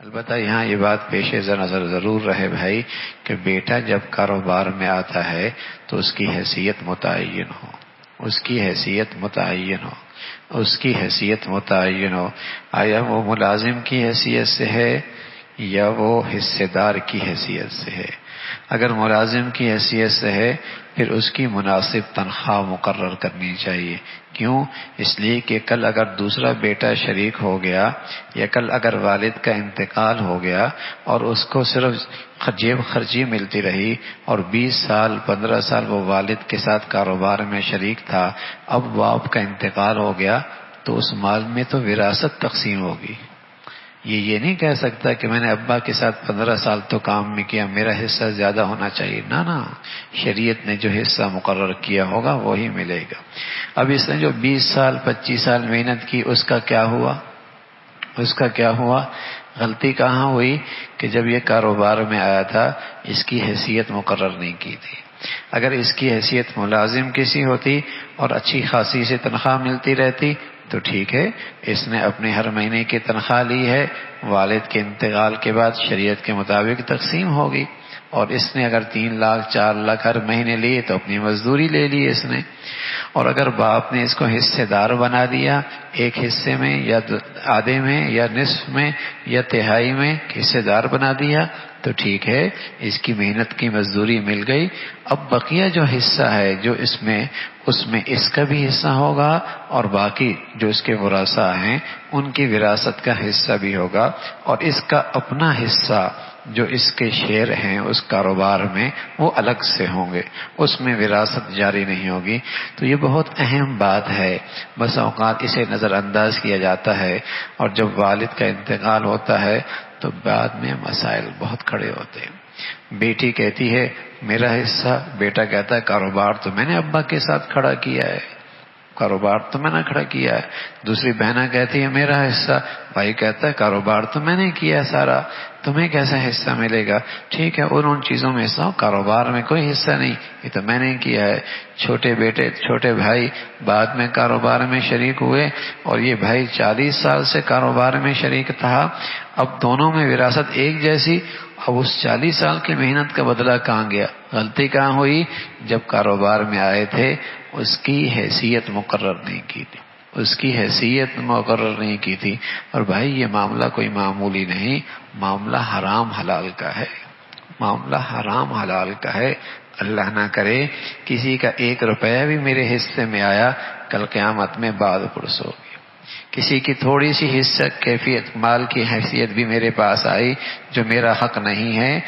البتہ یہاں یہ بات پیش نظر ضرور رہے بھائی کہ بیٹا جب کاروبار میں آتا ہے تو اس کی حیثیت متعین ہو، اس کی حیثیت متعین ہو، اس کی حیثیت متعین ہو۔ آیا وہ ملازم کی حیثیت سے ہے یا وہ حصہ دار کی حیثیت سے ہے؟ اگر ملازم کی حیثیت سے ہے پھر اس کی مناسب تنخواہ مقرر کرنی چاہیے۔ کیوں؟ اس لیے کہ کل اگر دوسرا بیٹا شریک ہو گیا یا کل اگر والد کا انتقال ہو گیا اور اس کو صرف جیب خرچی ملتی رہی اور 20 سال 15 سال وہ والد کے ساتھ کاروبار میں شریک تھا، اب باپ کا انتقال ہو گیا تو اس مال میں تو وراثت تقسیم ہوگی۔ یہ نہیں کہہ سکتا کہ میں نے ابا کے ساتھ 15 سال تو کام میں کیا، میرا حصہ زیادہ ہونا چاہیے۔ نہ، شریعت نے جو حصہ مقرر کیا ہوگا وہی ملے گا۔ اب اس نے جو 20 سال 25 سال محنت کی، اس کا کیا ہوا؟ اس کا کیا ہوا؟ غلطی کہاں ہوئی کہ جب یہ کاروبار میں آیا تھا اس کی حیثیت مقرر نہیں کی تھی۔ اگر اس کی حیثیت ملازم کسی ہوتی اور اچھی خاصی سے تنخواہ ملتی رہتی تو ٹھیک ہے، اس نے اپنے ہر مہینے کی تنخواہ لی ہے، والد کے انتقال کے بعد شریعت کے مطابق تقسیم ہوگی، اور اس نے اگر 3 لاکھ 4 لاکھ ہر مہینے لیے تو اپنی مزدوری لے لی اس نے۔ اور اگر باپ نے اس کو حصے دار بنا دیا، ایک حصے میں یا آدھے میں یا نصف میں یا تہائی میں حصے دار بنا دیا تو ٹھیک ہے، اس کی محنت کی مزدوری مل گئی۔ اب بقیہ جو حصہ ہے جو اس میں اس کا بھی حصہ ہوگا اور باقی جو اس کے ورثاء ہیں ان کی وراثت کا حصہ بھی ہوگا، اور اس کا اپنا حصہ جو اس کے شیئر ہیں اس کاروبار میں وہ الگ سے ہوں گے، اس میں وراثت جاری نہیں ہوگی۔ تو یہ بہت اہم بات ہے، بس اوقات اسے نظر انداز کیا جاتا ہے، اور جب والد کا انتقال ہوتا ہے تو بعد میں مسائل بہت کھڑے ہوتے ہیں۔ بیٹی کہتی ہے میرا حصہ، بیٹا کہتا ہے کاروبار تو میں نے ابا کے ساتھ کھڑا کیا ہے، کاروبار تو میں نے کھڑا کیا ہے۔ دوسری بہنہ کہتی ہے میرا حصہ، بھائی کہتا ہے کاروبار تو میں نے کیا سارا، تمہیں کیسا حصہ ملے گا؟ ٹھیک ہے، ان چیزوں میں حصہ، کاروبار میں کوئی حصہ نہیں، یہ تو میں نے کیا ہے۔ چھوٹے بیٹے چھوٹے بھائی بعد میں کاروبار میں شریک ہوئے، اور یہ بھائی 40 سال سے کاروبار میں شریک تھا، اب دونوں میں وراثت ایک جیسی۔ اب اس 40 سال کی محنت کا بدلہ کہاں گیا؟ غلطی کہاں ہوئی؟ جب کاروبار میں آئے تھے اس کی حیثیت مقرر نہیں کی تھی، اس کی حیثیت مقرر نہیں کی تھی۔ اور بھائی یہ معاملہ کوئی معمولی نہیں، معاملہ حرام حلال کا ہے، معاملہ حرام حلال کا ہے۔ اللہ نہ کرے کسی کا 1 روپیہ بھی میرے حصے میں آیا، کل قیامت میں بعد پرس ہوگی۔ کسی کی تھوڑی سی حصہ کیفیت مال کی حیثیت بھی میرے پاس آئی جو میرا حق نہیں ہے،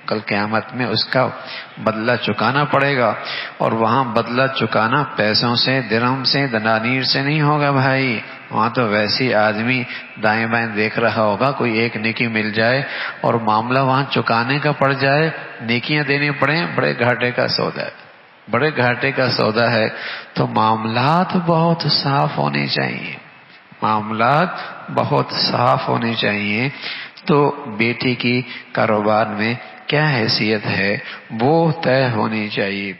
کل قیامت میں اس کا بدلہ چکانا پڑے گا۔ اور وہاں بدلہ چکانا پیسوں سے، درہم سے، دنانیر سے نہیں ہوگا بھائی، وہاں تو ویسی آدمی دائیں بائیں دیکھ رہا ہوگا کوئی ایک نیکی مل جائے اور معاملہ وہاں چکانے کا پڑ جائے، نیکیاں دینی پڑیں، بڑے گھاٹے کا سودا ہے، بڑے گھاٹے کا سودا ہے۔ تو معاملات بہت صاف ہونے چاہیے، معاملات بہت صاف ہونے چاہیے۔ تو بیٹی کی کاروبار میں کیا حیثیت ہے وہ طے ہونی چاہیے۔